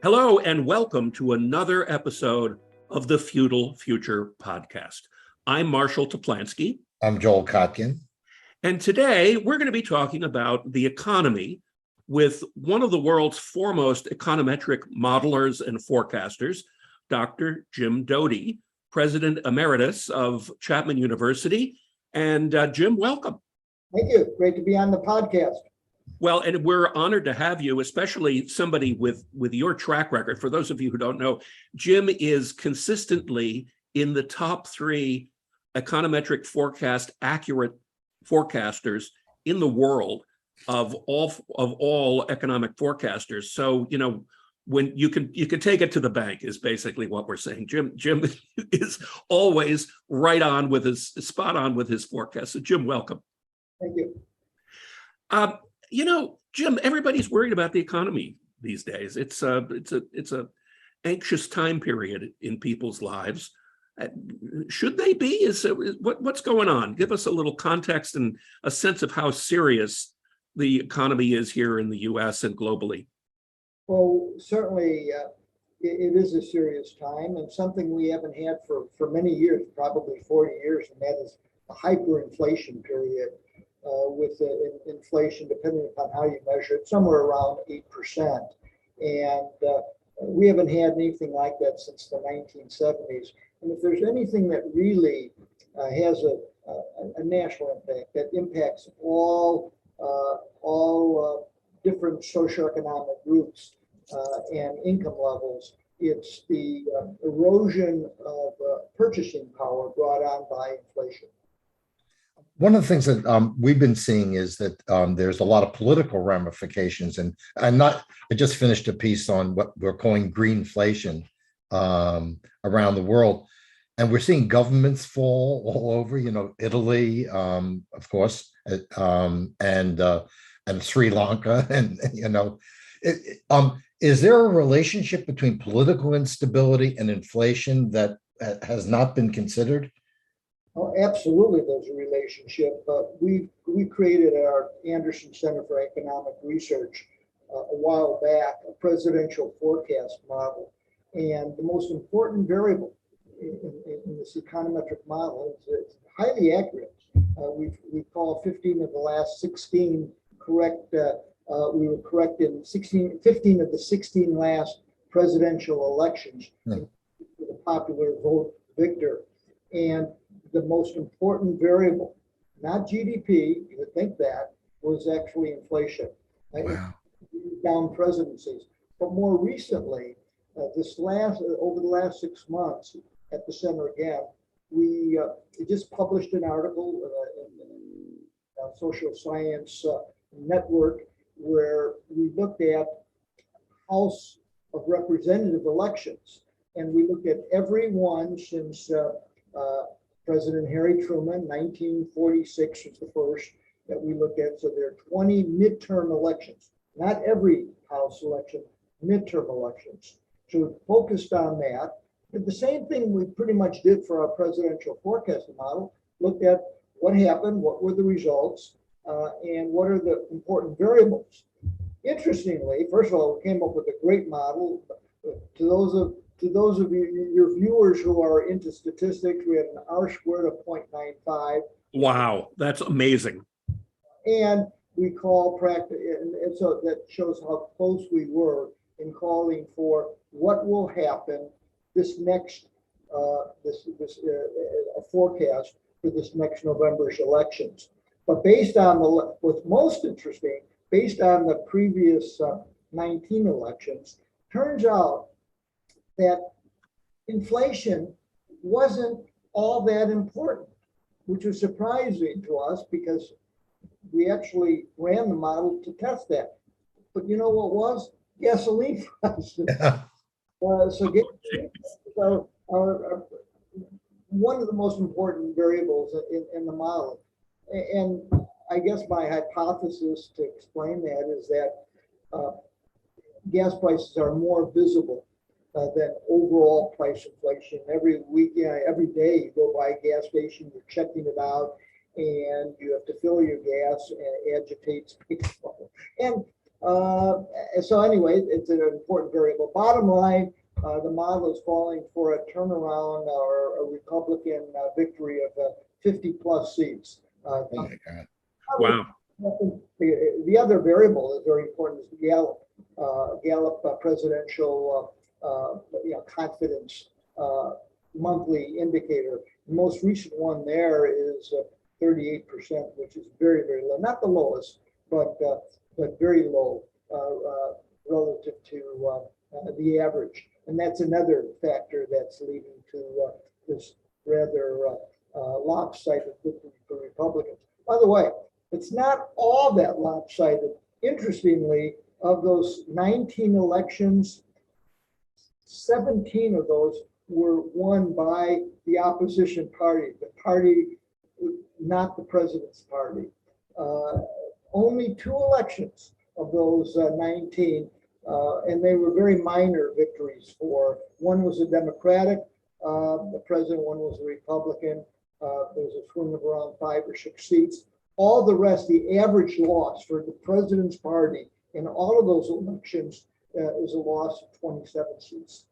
Hello, and welcome to another episode of the Feudal Future podcast. I'm Marshall Toplansky. I'm Joel Kotkin. And today we're going to be talking about the economy with one of the world's foremost econometric modelers and forecasters, Dr. Jim Doti, President Emeritus of Chapman University. And Jim, welcome. Thank you. Great to be on the podcast. Well, and we're honored to have you, especially somebody with your track record. For those of you who don't know, Jim is consistently in the top 3 econometric forecast accurate forecasters in the world of all economic forecasters. So, you know, when you can take it to the bank is basically what we're saying. Jim is always spot on with his forecast. So Jim, welcome. Thank you. You know, Jim, everybody's worried about the economy these days. It's a anxious time period in people's lives. Should they be? What's going on? Give us a little context and a sense of how serious the economy is here in the U.S. and globally. Well, certainly it is a serious time and something we haven't had for many years, probably 40 years, and that is a hyperinflation period. With inflation, depending upon how you measure it, somewhere around 8%. And we haven't had anything like that since the 1970s. And if there's anything that really has a national impact, that impacts all different socioeconomic groups and income levels, it's the erosion of purchasing power brought on by inflation. One of the things that we've been seeing is that there's a lot of political ramifications, and I just finished a piece on what we're calling greenflation around the world, and we're seeing governments fall all over. You know, Italy, of course, and Sri Lanka, and you know, is there a relationship between political instability and inflation that has not been considered? Oh, absolutely, there's a relationship. We created our Anderson Center for Economic Research a while back, a presidential forecast model. And the most important variable in this econometric model is it's highly accurate. We call 15 of the last 16 correct. We were correct in 15 of the 16 last presidential elections, with a popular vote victor. And the most important variable, not GDP, you would think that, was actually inflation. Wow. Down presidencies. But more recently, over the last 6 months at the center again, we just published an article in Social Science Network where we looked at House of Representative elections. And we looked at every one since President Harry Truman, 1946 was the first that we looked at. So there are 20 midterm elections, not every House election, midterm elections. So we focused on that. But the same thing we pretty much did for our presidential forecasting model, looked at what happened, what were the results, and what are the important variables. Interestingly, first of all, we came up with a great model. To those of you, your viewers who are into statistics, we had an R-squared of 0.95. Wow, that's amazing. And we call practice, and so that shows how close we were in calling for what will happen this next, a forecast for this next November's elections. But based on what's most interesting, based on the previous 19 elections, turns out that inflation wasn't all that important, which was surprising to us because we actually ran the model to test that. But you know what was? Gasoline prices. So one of the most important variables in the model. And I guess my hypothesis to explain that is that gas prices are more visible than overall price inflation. Every week, every day you go by a gas station, you're checking it out, and you have to fill your gas, and it agitates people. And So anyway, it's an important variable. Bottom line, the model is calling for a turnaround or a Republican victory of 50 plus seats. Oh my God. Wow. The other variable that's very important is the Gallup presidential confidence monthly indicator. The most recent one there is 38%, which is very, very low. Not the lowest, but very low relative to the average. And that's another factor that's leading to this rather lopsided victory for Republicans. By the way, it's not all that lopsided. Interestingly, of those 19 elections, 17 of those were won by the opposition party, the party, not the president's party. Only 2 elections of those 19, and they were very minor victories for. One was a Democratic, the president, one was a Republican. There was a swing of around 5 or 6 seats. All the rest, the average loss for the president's party in all of those elections is a loss of 27 seats.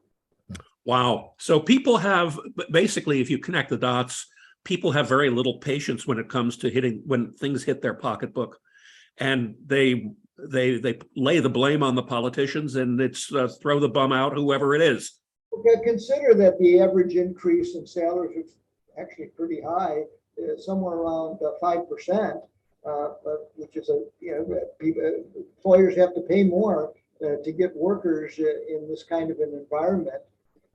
Wow. So people have, basically, if you connect the dots, people have very little patience when it comes to when things hit their pocketbook, and they lay the blame on the politicians, and it's throw the bum out, whoever it is. Okay, consider that the average increase in salaries is actually pretty high, somewhere around 5%, which is employers have to pay more to get workers in this kind of an environment.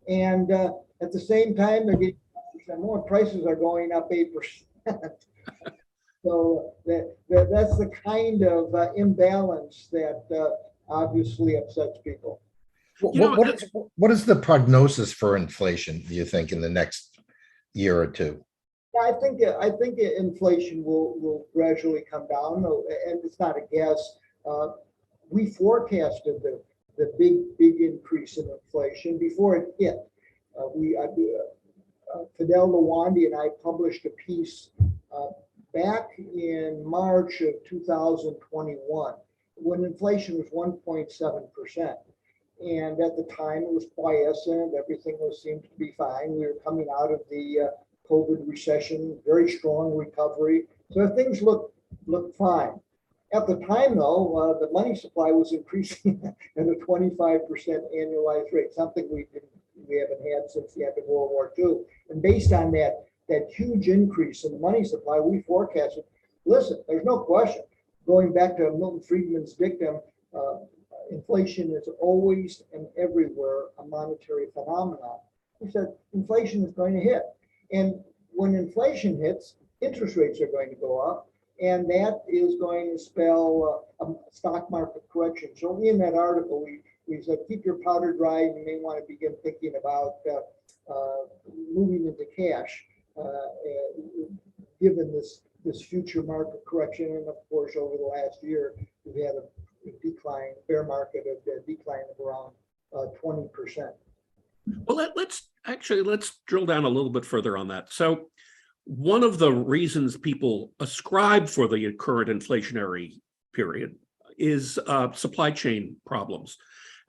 And at the same time, they're getting more. Prices are going up 8%. So that's the kind of imbalance that obviously upsets people. What is the prognosis for inflation, do you think, in the next year or two? I think inflation will gradually come down, and it's not a guess. We forecasted the big increase in inflation before it hit. Fidel Lawandi and I published a piece back in March of 2021 when inflation was 1.7%. And at the time, it was quiescent. Everything seemed to be fine. We were coming out of the COVID recession, very strong recovery. So things looked fine. At the time, though, the money supply was increasing at a 25% annualized rate, something we haven't had since the end of World War II. And based on that huge increase in the money supply, we forecasted, listen, there's no question, going back to Milton Friedman's dictum, inflation is always and everywhere a monetary phenomenon. He said inflation is going to hit. And when inflation hits, interest rates are going to go up, and that is going to spell a stock market correction. So in that article, we said, keep your powder dry. You may want to begin thinking about moving into cash, given this future market correction. And of course, over the last year, we've had a bear market of decline of around 20%. Well, let's drill down a little bit further on that. So one of the reasons people ascribe for the current inflationary period is supply chain problems,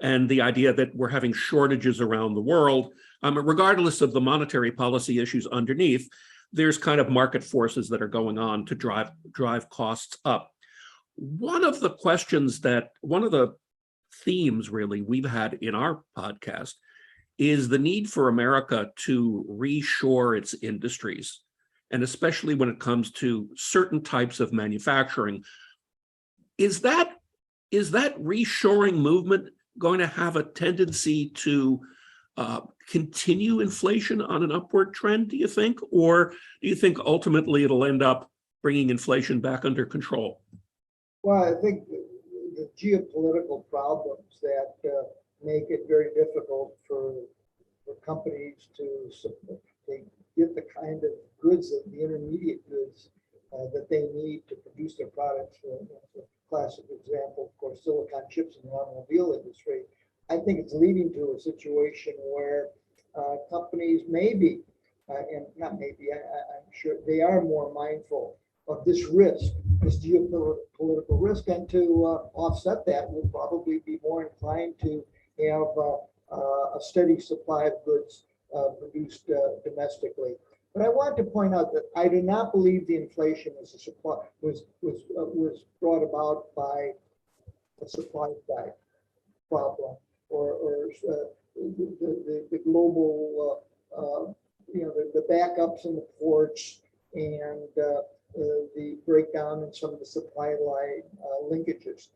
and the idea that we're having shortages around the world, regardless of the monetary policy issues underneath. There's kind of market forces that are going on to drive costs up. One of the themes really we've had in our podcast is the need for America to reshore its industries, and especially when it comes to certain types of manufacturing. Is that reshoring movement going to have a tendency to continue inflation on an upward trend, do you think? Or do you think ultimately it'll end up bringing inflation back under control? Well, I think the geopolitical problems that make it very difficult for companies to get the kind of goods, the intermediate goods that they need to produce their products. A classic example, of course, silicon chips in the automobile industry. I think it's leading to a situation where companies maybe, and not maybe, I'm sure they are more mindful of this risk this geopolitical risk, and to offset that, we'll probably be more inclined to have a steady supply of goods produced domestically. But I want to point out that I do not believe the inflation was brought about by a supply side problem or the global the backups in the ports and the breakdown in some of the supply line linkages.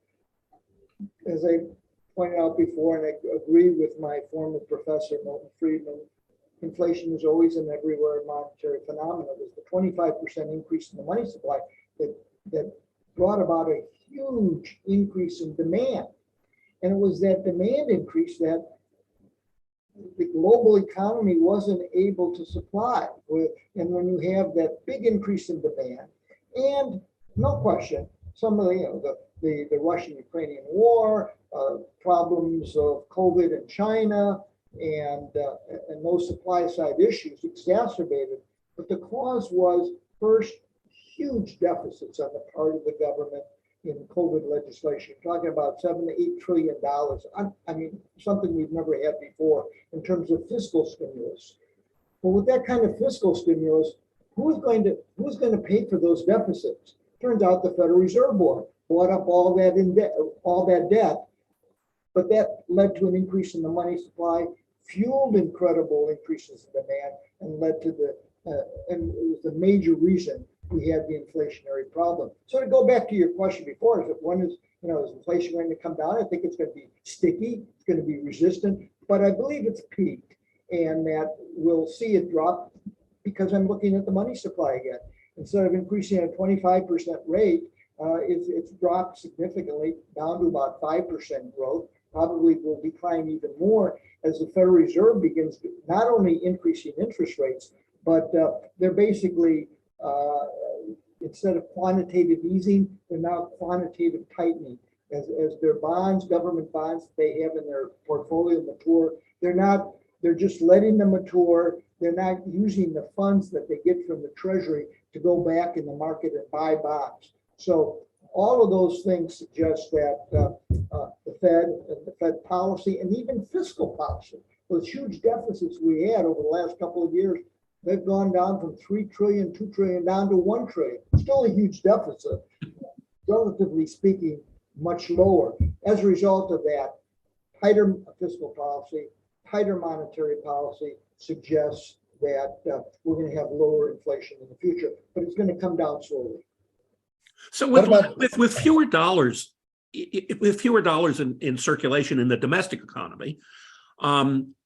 As I pointed out before, and I agree with my former professor, Milton Friedman, inflation is always an everywhere monetary phenomenon. There's the 25% increase in the money supply that brought about a huge increase in demand. And it was that demand increase that the global economy wasn't able to supply. And when you have that big increase in demand, and no question, some of the Russian-Ukrainian war, problems of COVID in China, and those supply side issues exacerbated. But the cause was first huge deficits on the part of the government in COVID legislation, talking about $7 to $8 trillion. I mean, something we've never had before in terms of fiscal stimulus. But with that kind of fiscal stimulus, who's going to pay for those deficits? Turns out the Federal Reserve Board bought up all that debt, but that led to an increase in the money supply, fueled incredible increases in demand, and led to and it was the major reason we had the inflationary problem. So to go back to your question before, is inflation going to come down? I think it's going to be sticky, it's going to be resistant, but I believe it's peaked, and that we'll see it drop because I'm looking at the money supply again. Instead of increasing at a 25% rate, it's dropped significantly down to about 5% growth. Probably will decline even more as the Federal Reserve begins not only increasing interest rates, but they're basically, instead of quantitative easing, they're now quantitative tightening. As their bonds, government bonds they have in their portfolio mature, they're just letting them mature. They're not using the funds that they get from the Treasury to go back in the market and buy bonds. So all of those things suggest that the Fed policy and even fiscal policy, those huge deficits we had over the last couple of years, they've gone down from 3 trillion, 2 trillion down to 1 trillion. Still a huge deficit, relatively speaking, much lower. As a result of that, tighter fiscal policy, tighter monetary policy suggests that we're going to have lower inflation in the future, but it's going to come down slowly. So with fewer dollars, in circulation in the domestic economy,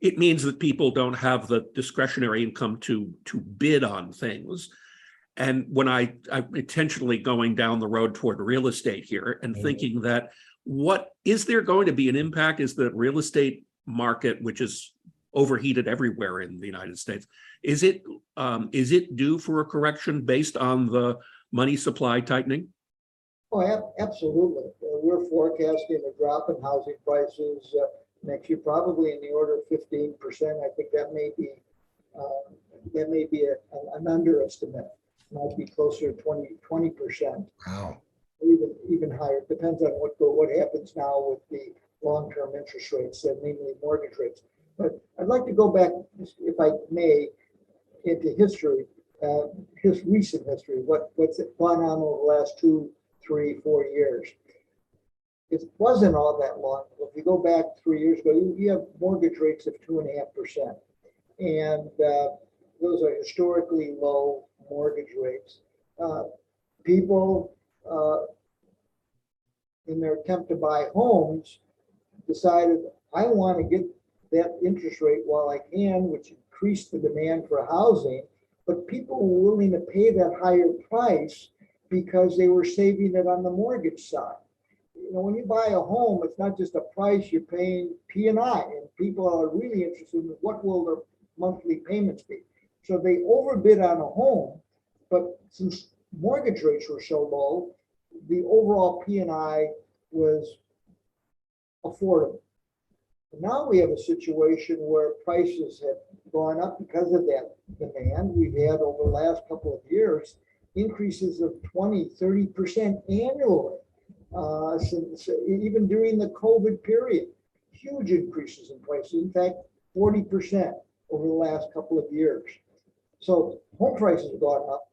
it means that people don't have the discretionary income to bid on things. And when I'm intentionally going down the road toward real estate here and thinking that is there going to be an impact? Is the real estate market, which is overheated everywhere in the United States, is it due for a correction based on the money supply tightening? Oh, absolutely. We're forecasting a drop in housing prices next year, probably in the order of 15%. I think that may be an underestimate. It might be closer to 20%. Wow. Even higher. It depends on what happens now with the long-term interest rates, namely mortgage rates. But I'd like to go back, if I may, into history, recent history. What's gone on over the last 2, 3, 4 years? It wasn't all that long ago. If you go back 3 years ago, you have mortgage rates of 2.5%, and those are historically low mortgage rates. People, in their attempt to buy homes, decided, I want to get that interest rate while I can, which increased the demand for housing, but people were willing to pay that higher price because they were saving it on the mortgage side. When you buy a home, it's not just a price, you're paying P&I, and people are really interested in what will their monthly payments be. So they overbid on a home, but since mortgage rates were so low, the overall P&I was affordable. Now we have a situation where prices have gone up because of that demand we've had over the last couple of years. increases of 20, 30% annually. Since even during the COVID period, huge increases in prices. In fact, 40% over the last couple of years. So home prices have gone up.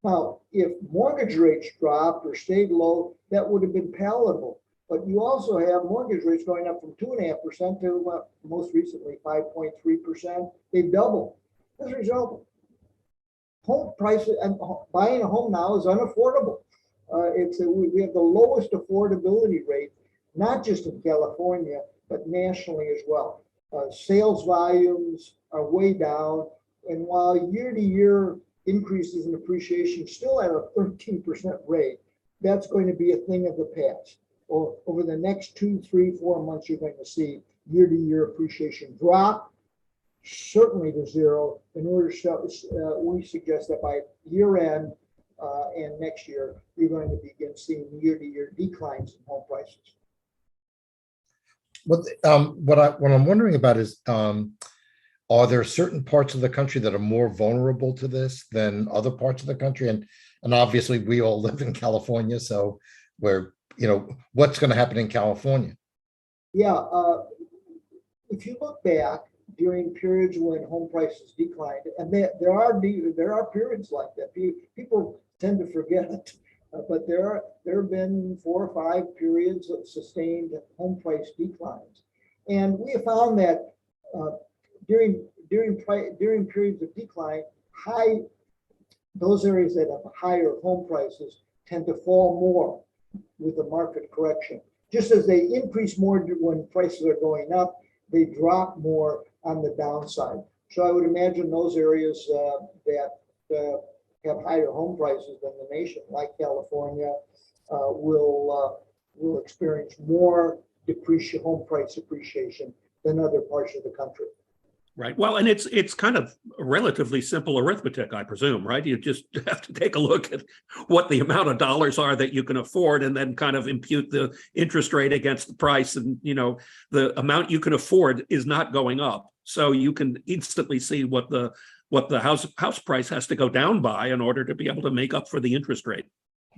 Now, if mortgage rates dropped or stayed low, that would have been palatable. But you also have mortgage rates going up from 2.5% to most recently 5.3%. They've doubled. As a result, home prices and buying a home now is unaffordable. We have the lowest affordability rate, not just in California, but nationally as well. Sales volumes are way down, and while year-to-year increases in appreciation still at a 13% rate, that's going to be a thing of the past. Or over the next 2, 3, 4 months, you're going to see year-to-year appreciation drop, certainly to zero. In order to, we suggest that by year end and next year, you're going to begin seeing year-to-year declines in home prices. What I'm wondering about is, are there certain parts of the country that are more vulnerable to this than other parts of the country? And obviously, we all live in California, so what's going to happen in California? Yeah, if you look back during periods when home prices declined, and there are periods like that. People tend to forget it, but there have been 4 or 5 periods of sustained home price declines, and we have found that during periods of decline, those areas that have higher home prices tend to fall more with the market correction. Just as they increase more when prices are going up, they drop more on the downside. So I would imagine those areas that have higher home prices than the nation, like California, will experience more home price appreciation than other parts of the country. Right. Well, and it's kind of relatively simple arithmetic, I presume, right? You just have to take a look at what the amount of dollars are that you can afford, and then kind of impute the interest rate against the price. And, the amount you can afford is not going up. So you can instantly see what the house price has to go down by in order to be able to make up for the interest rate.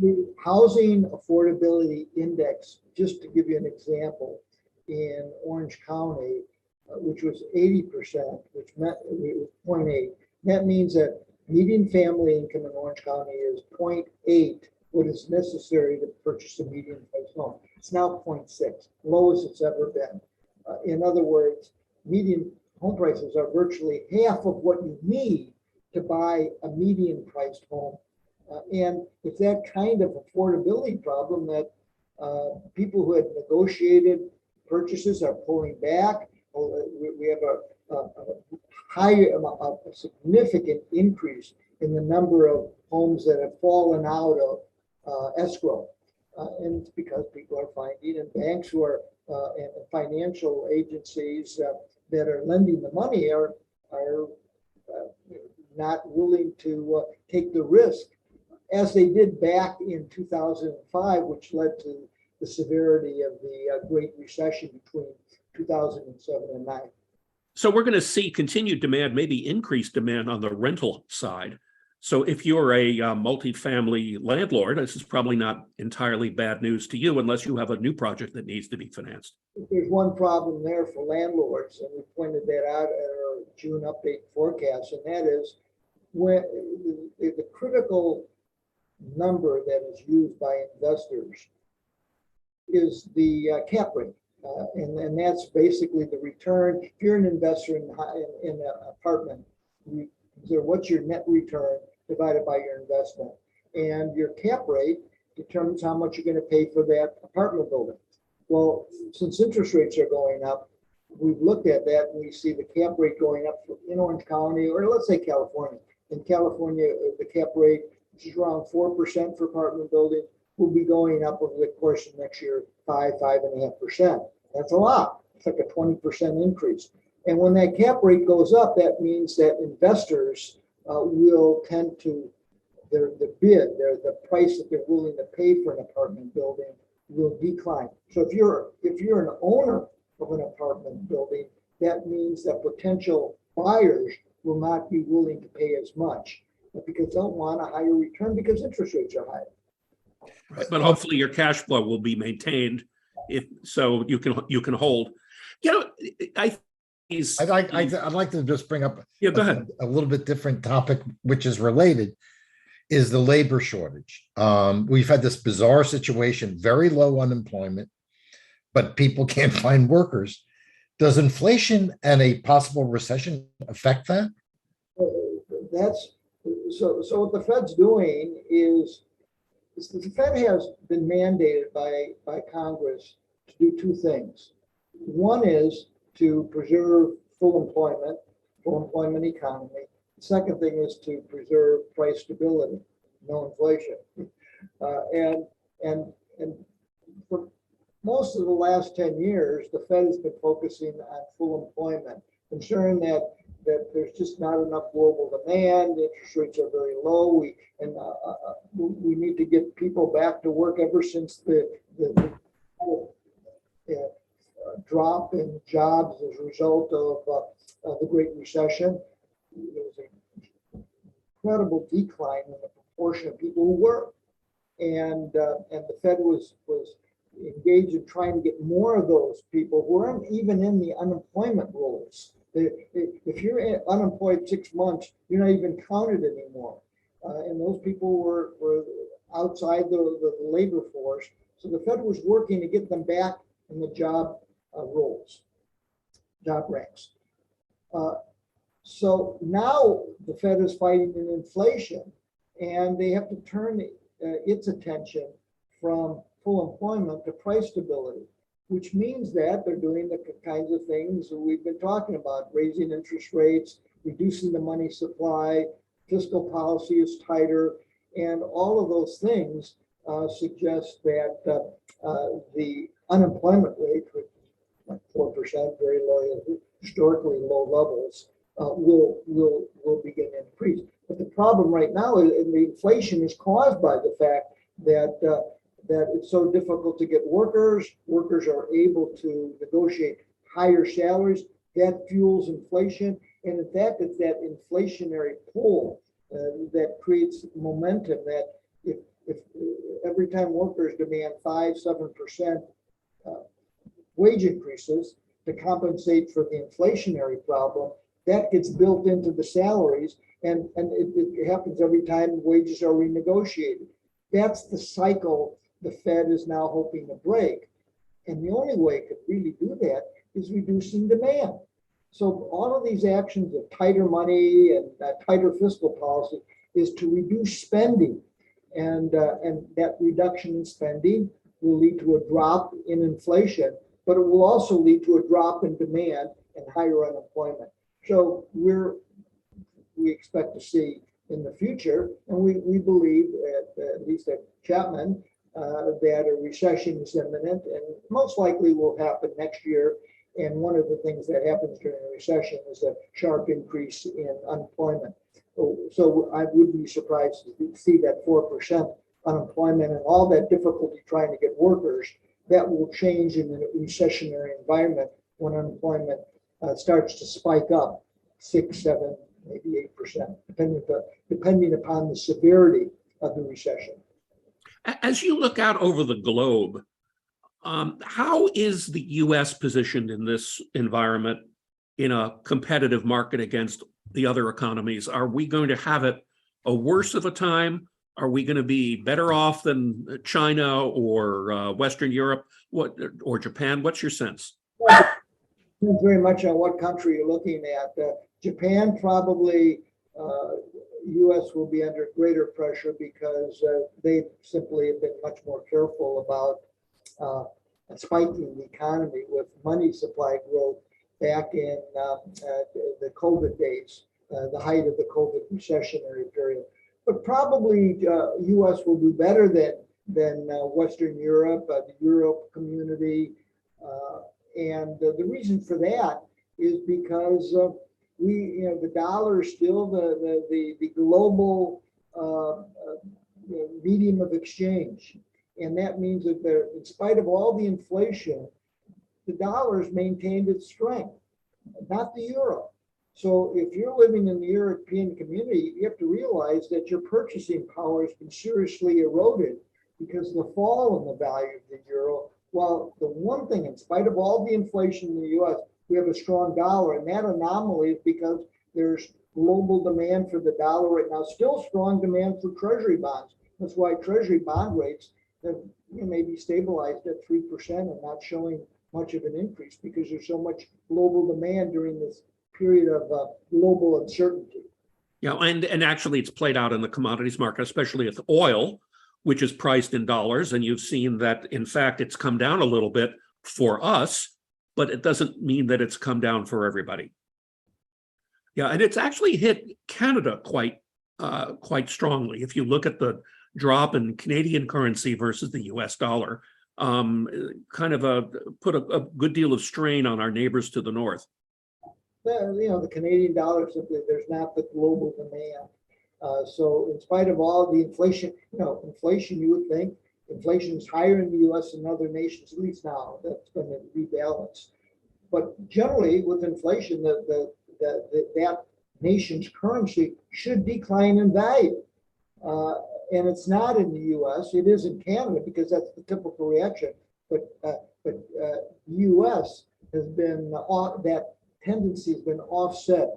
The Housing Affordability Index, just to give you an example, in Orange County, which was 80%, which meant it was 0.8. That means that median family income in Orange County is 0.8, what is necessary to purchase a median price home. It's now 0.6, lowest it's ever been. In other words, median home prices are virtually half of what you need to buy a median priced home. And it's that kind of affordability problem that people who had negotiated purchases are pulling back. We have a significant increase in the number of homes that have fallen out of escrow. And it's because people are finding, and banks who are, and financial agencies that are lending the money are not willing to take the risk, as they did back in 2005, which led to the severity of the Great Recession between 2007 and 9. So we're going to see continued demand, maybe increased demand on the rental side. So if you're a multifamily landlord, this is probably not entirely bad news to you unless you have a new project that needs to be financed. There's one problem there for landlords, and we pointed that out at our June update forecast, and that is when the critical number that is used by investors is the cap rate. And that's basically the return. If you're an investor in an apartment, you consider what's your net return divided by your investment. And your cap rate determines how much you're going to pay for that apartment building. Well, since interest rates are going up, we've looked at that and we see the cap rate going up in Orange County, or let's say California. In California, the cap rate, which is around 4% for apartment buildings, will be going up over the course of next year, 5.5%. That's a lot. It's like a 20% increase. And when that cap rate goes up, that means that investors will tend to, the price that they're willing to pay for an apartment building will decline. So if you're an owner of an apartment building, that means that potential buyers will not be willing to pay as much. because they don't want a higher return because interest rates are high. But hopefully your cash flow will be maintained if so you can hold. You know, I'd like to just bring up yeah, go ahead. a little bit different topic, which is related, is the labor shortage. We've had this bizarre situation, very low unemployment, but people can't find workers. Does inflation and a possible recession affect that? That's so what the Fed's doing is the Fed has been mandated by Congress to do two things. One is to preserve full employment economy. The second thing is to preserve price stability, no inflation. And for most of the last 10 years, the Fed has been focusing on full employment, ensuring that there's just not enough global demand, interest rates are very low, we need to get people back to work ever since the drop in jobs as a result of the Great Recession. There was an incredible decline in the proportion of people who work. And the Fed was engaged in trying to get more of those people who aren't even in the unemployment rolls. If you're unemployed 6 months, you're not even counted anymore. And those people were outside the labor force. So the Fed was working to get them back in the job roles, job ranks. So now the Fed is fighting an inflation, and they have to turn its attention from full employment to price stability, which means that they're doing the kinds of things that we've been talking about, raising interest rates, reducing the money supply, fiscal policy is tighter, and all of those things suggest that the unemployment rate, like 4%, very low, historically low levels, will begin to increase. But the problem right now is the inflation is caused by the fact that it's so difficult to get workers. Workers are able to negotiate higher salaries. That fuels inflation. And in fact, it's that inflationary pull that creates momentum that if every time workers demand 5-7% wage increases to compensate for the inflationary problem, that gets built into the salaries, and it happens every time wages are renegotiated. That's the cycle the Fed is now hoping to break. And the only way it could really do that is reducing demand. So all of these actions of tighter money and tighter fiscal policy is to reduce spending. And that reduction in spending will lead to a drop in inflation, but it will also lead to a drop in demand and higher unemployment. So we expect to see in the future, and we believe, at least at Chapman, that a recession is imminent and most likely will happen next year. And one of the things that happens during a recession is a sharp increase in unemployment. So I wouldn't be surprised to see that 4% unemployment and all that difficulty trying to get workers. That will change in a recessionary environment when unemployment starts to spike up 6, 7, maybe 8%, depending upon the severity of the recession. As you look out over the globe, how is the U.S. positioned in this environment in a competitive market against the other economies? Are we going to have it a worse of a time? Are we going to be better off than China or Western Europe or Japan? What's your sense? Well, it depends very much on what country you're looking at. Japan probably, U.S. will be under greater pressure because they simply have been much more careful about spiking the economy with money supply growth back in the COVID days, the height of the COVID recessionary period. But probably U.S. will do better than Western Europe, the Euro community. And the reason for that is because the dollar is still the global medium of exchange. And that means that in spite of all the inflation, the dollar has maintained its strength, not the euro. So if you're living in the European community, you have to realize that your purchasing power has been seriously eroded because of the fall in the value of the euro. Well, the one thing, in spite of all the inflation in the US, we have a strong dollar, and that anomaly is because there's global demand for the dollar right now, still strong demand for treasury bonds. That's why treasury bond rates have maybe stabilized at 3% and not showing much of an increase because there's so much global demand during this period of global uncertainty. Yeah, and actually it's played out in the commodities market, especially with oil, which is priced in dollars. And you've seen that, in fact, it's come down a little bit for us, but it doesn't mean that it's come down for everybody. Yeah, and it's actually hit Canada quite strongly. If you look at the drop in Canadian currency versus the US dollar, kind of put a good deal of strain on our neighbors to the north. The Canadian dollar, simply there's not the global demand. So in spite of all the inflation, inflation, you would think inflation is higher in the US than other nations, at least now. That's going to rebalance. But generally with inflation, that nation's currency should decline in value. And it's not in the US, it is in Canada because that's the typical reaction. But the US has been, that tendency has been offset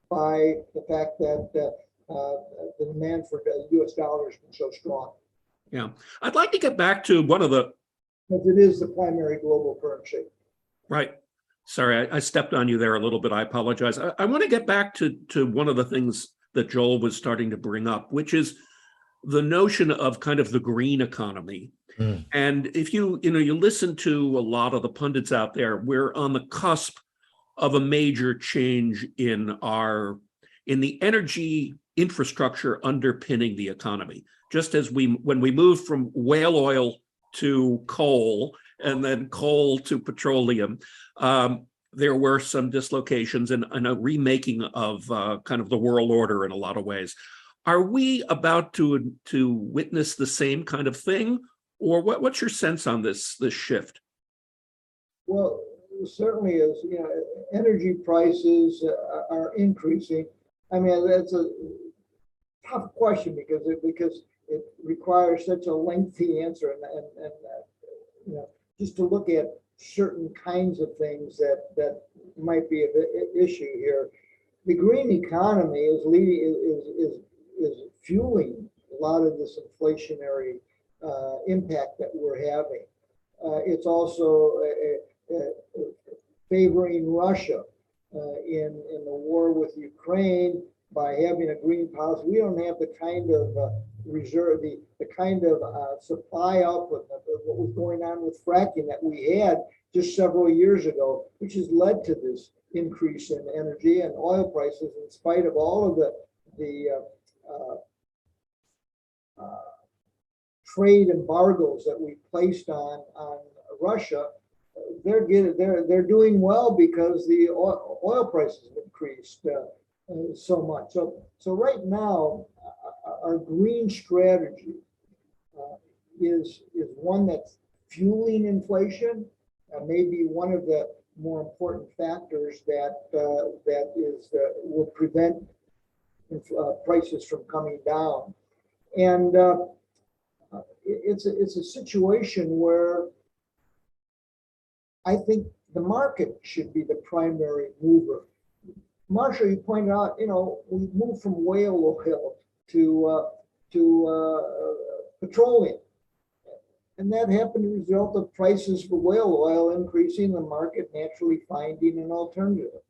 by the fact that the demand for the US dollar has been so strong. Yeah, I'd like to get back to one of the... Because it is the primary global currency. Right. Sorry, I stepped on you there a little bit. I apologize. I want to get back to one of the things that Joel was starting to bring up, which is the notion of kind of the green economy. And if you listen to a lot of the pundits out there, we're on the cusp of a major change in the energy infrastructure underpinning the economy. Just as when we moved from whale oil to coal and then coal to petroleum, there were some dislocations and a remaking of kind of the world order in a lot of ways. Are we about to witness the same kind of thing, or what's your sense on this shift? Well, it certainly is. Energy prices are increasing. I mean, that's a tough question because it requires such a lengthy answer, and just to look at certain kinds of things that might be an issue here. The green economy is fueling a lot of this inflationary impact that we're having. It's also favoring Russia in the war with Ukraine by having a green policy. We don't have the kind of reserve, the kind of supply output of what was going on with fracking that we had just several years ago, which has led to this increase in energy and oil prices in spite of all of the trade embargoes that we placed on Russia. They're doing well because the oil prices have increased so much. So right now, our green strategy is one that's fueling inflation. Maybe one of the more important factors that will prevent prices from coming down. And it's a situation where I think the market should be the primary mover. Marshall, you pointed out, we moved from whale oil to petroleum. And that happened as a result of prices for whale oil increasing, the market naturally finding an alternative.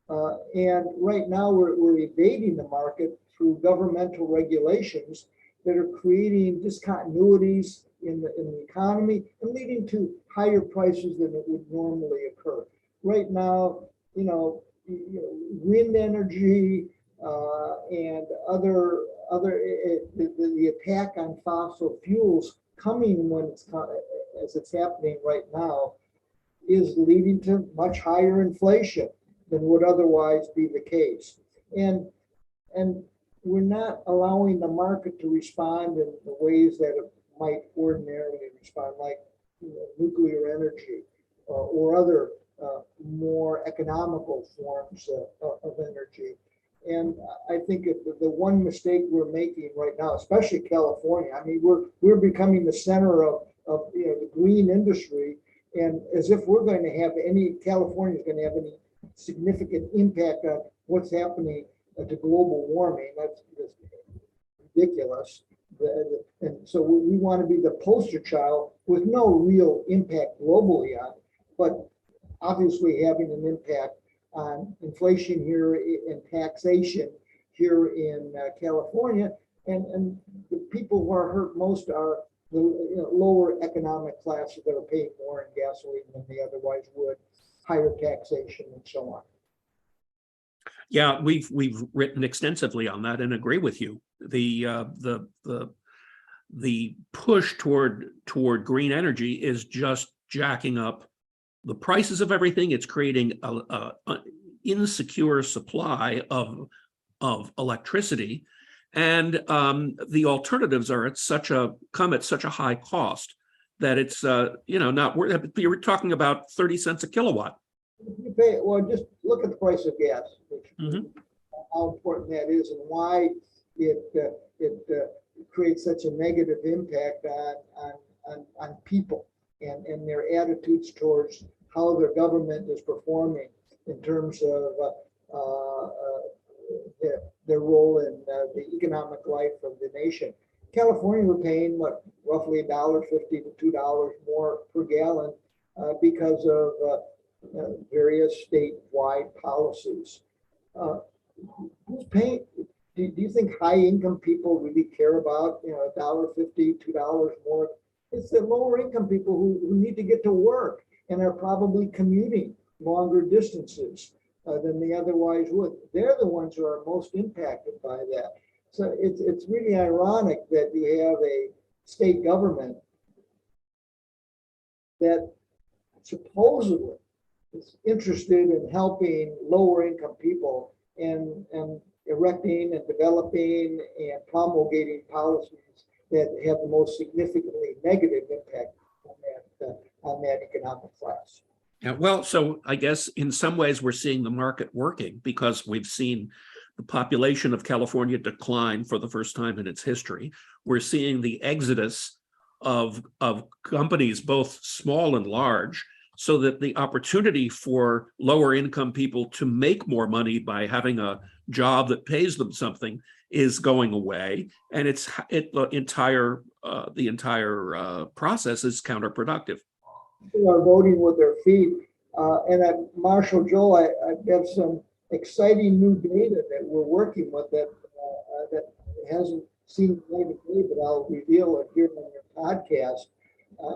And right now we're evading the market through governmental regulations that are creating discontinuities in the economy and leading to higher prices than it would normally occur. Right now, wind energy and the attack on fossil fuels coming as it's happening right now is leading to much higher inflation than would otherwise be the case. And we're not allowing the market to respond in the ways that it might ordinarily respond, like nuclear energy or other more economical forms of energy. And I think the one mistake we're making right now, especially California, I mean, we're becoming the center of the green industry, and as if we're going to have California is going to have any significant impact on what's happening to global warming. That's ridiculous. And so we want to be the poster child with no real impact globally on it, but obviously having an impact on inflation here and taxation here in California. And the people who are hurt most are the lower economic classes that are paying more in gasoline than they otherwise would, higher taxation and so on. Yeah, we've written extensively on that and agree with you. The push toward green energy is just jacking up the prices of everything. It's creating a insecure supply of electricity, and the alternatives are come at such a high cost that it's not worth. You're talking about 30 cents a kilowatt. You pay, well, just look at the price of gas, how important that is, and why it creates such a negative impact on people and their attitudes towards how their government is performing in terms of their role in the economic life of the nation. California, we're paying roughly $1.50 to $2 more per gallon because of various statewide policies. Who's paying? Do you think high income people really care about $1.50, $2 more? It's the lower income people who need to get to work and are probably commuting longer distances than they otherwise would. They're the ones who are most impacted by that. So it's really ironic that you have a state government that supposedly is interested in helping lower income people and erecting and developing and promulgating policies that have the most significantly negative impact on that economic class. Yeah, well, so I guess in some ways we're seeing the market working because we've seen the population of California decline for the first time in its history. We're seeing the exodus of companies, both small and large, so that the opportunity for lower income people to make more money by having a job that pays them something is going away, and the entire process is counterproductive. People are voting with their feet, and at Marshall Joel, I have some exciting new data that we're working with that hasn't seen the light of day, but I'll reveal it here on your podcast,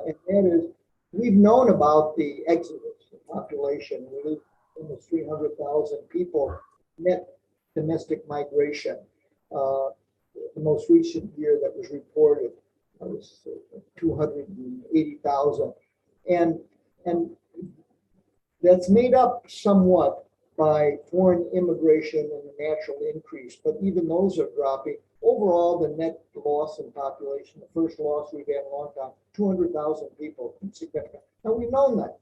and that is, we've known about the exodus of population. We lose almost 300,000 people net domestic migration. The most recent year that was reported was 280,000. And that's made up somewhat by foreign immigration and the natural increase, but even those are dropping. Overall, the net loss in population, the first loss we've had in a long time, 200,000 people, significant. Now we've known that.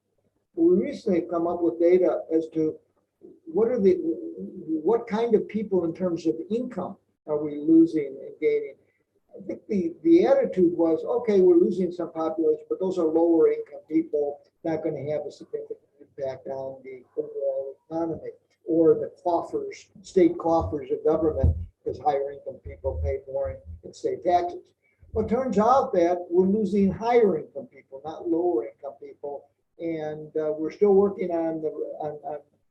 But we recently have come up with data as to what kind of people in terms of income are we losing and gaining. I think the attitude was, okay, we're losing some population, but those are lower income people, not going to have a significant impact on the overall economy or the coffers, state coffers of government, because higher income people pay more in state taxes. Well, it turns out that we're losing higher income people, not lower income people, and we're still working on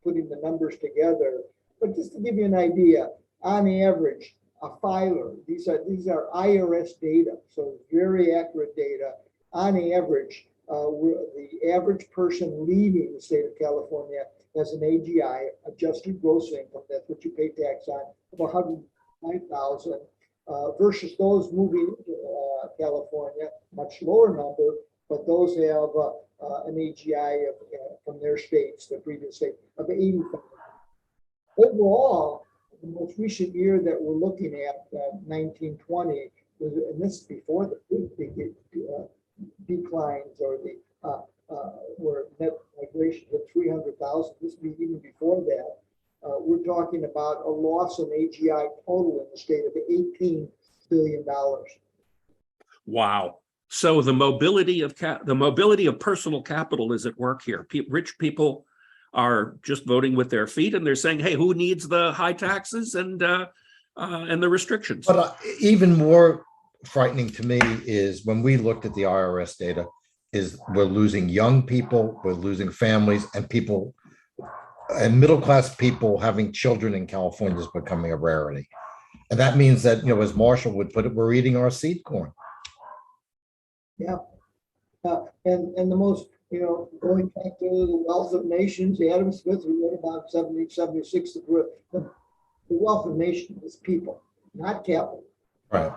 putting the numbers together. But just to give you an idea, on average, a filer, these are IRS data, so very accurate data. On average, the average person leaving the state of California has an AGI, adjusted gross income, that's what you pay tax on, of 105,000 versus those moving into California, much lower number, but those have an AGI from their states, the previous state, of 80,000. Overall, the most recent year that we're looking at, 1920, and this is before the big declines or where net migration to 300,000. This would be even before that. We're talking about a loss in AGI total in the state of $18 billion. Wow. So the mobility of personal capital is at work here. Rich people are just voting with their feet, and they're saying, "Hey, who needs the high taxes and the restrictions?" But even more frightening to me is when we looked at the IRS data, is we're losing young people, we're losing families, and people, and middle-class people having children in California is becoming a rarity. And that means that, as Marshall would put it, we're eating our seed corn. Yeah. And the most, going back to the wealth of nations, Adam Smith, who wrote about 1776, the wealth of nations is people, not capital. Right.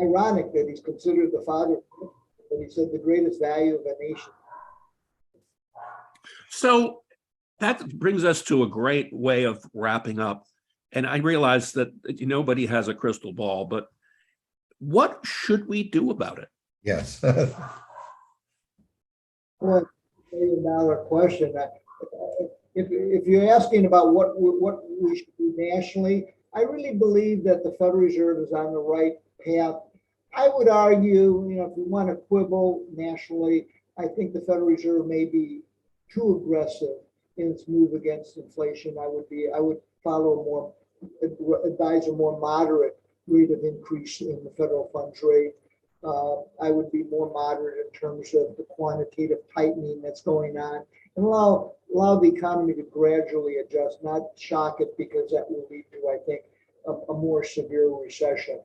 Ironic that he's considered the father, but he said the greatest value of a nation. So that brings us to a great way of wrapping up. And I realize that nobody has a crystal ball, but what should we do about it? Yes. Well, $1 million question. If you're asking about what we should do nationally, I really believe that the Federal Reserve is on the right path. I would argue, if we want to quibble nationally, I think the Federal Reserve may be too aggressive in its move against inflation. I would advise a more moderate rate of increase in the federal funds rate. I would be more moderate in terms of the quantitative tightening that's going on, and allow the economy to gradually adjust, not shock it, because that will lead to, I think, a more severe recession.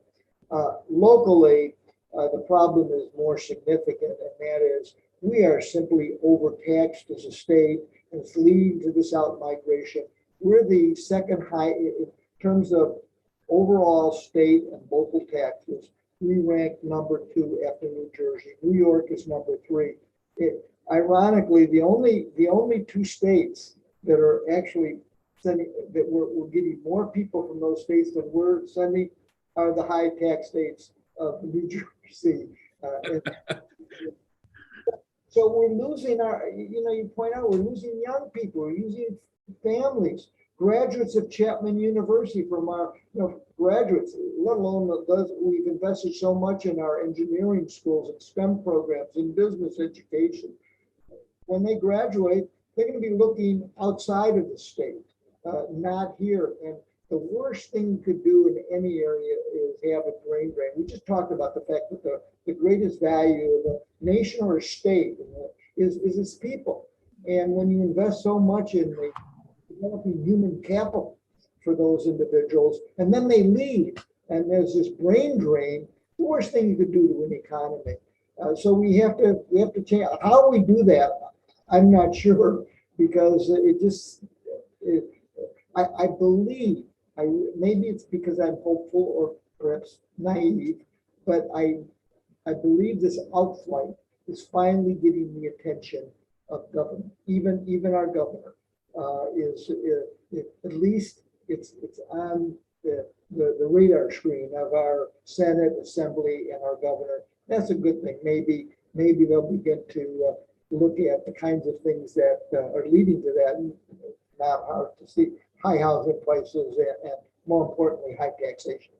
Locally, the problem is more significant, and that is we are simply overtaxed as a state, and it's leading to this out-migration. We're the second high in terms of overall state and local taxes. We rank number 2 after New Jersey. New York is number 3. Ironically, the only 2 states that are actually sending, that we're getting more people from those states than we're sending, are the high tax states of New Jersey. So we're losing our, you point out, we're losing young people, we're losing families. Graduates of Chapman University, from our graduates, let alone those, we've invested so much in our engineering schools and STEM programs and business education. When they graduate, they're going to be looking outside of the state, not here. And the worst thing you could do in any area is have a brain drain. We just talked about the fact that the greatest value of a nation or a state is its people. And when you invest so much in developing human capital for those individuals, and then they leave, and there's this brain drain, the worst thing you could do to an economy. So we have to change. How we do that, I'm not sure, because I believe, maybe it's because I'm hopeful or perhaps naive, but I believe this outflight is finally getting the attention of government. Even our governor is at least it's on the radar screen of our Senate, Assembly, and our governor. That's a good thing. Maybe they'll begin to look at the kinds of things that are leading to that. And not hard to see high housing prices and more importantly, high taxation.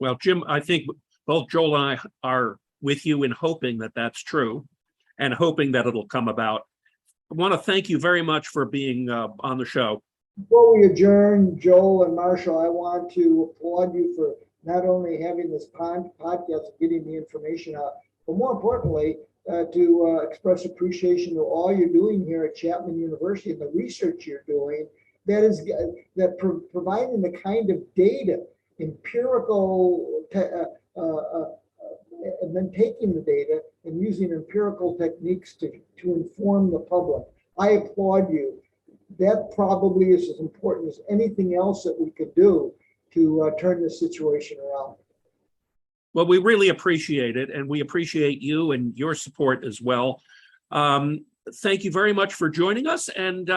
Well, Jim, I think both Joel and I are with you in hoping that that's true and hoping that it'll come about. I want to thank you very much for being on the show. Before we adjourn, Joel and Marshall, I want to applaud you for not only having this podcast and getting the information out, but more importantly, to express appreciation to all you're doing here at Chapman University and the research you're doing that providing the kind of data, empirical, and then taking the data and using empirical techniques to inform the public. I applaud you. That probably is as important as anything else that we could do to turn this situation around. Well, we really appreciate it, and we appreciate you and your support as well. Thank you very much for joining us, and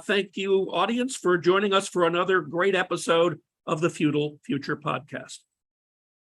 thank you, audience, for joining us for another great episode of the Feudal Future podcast.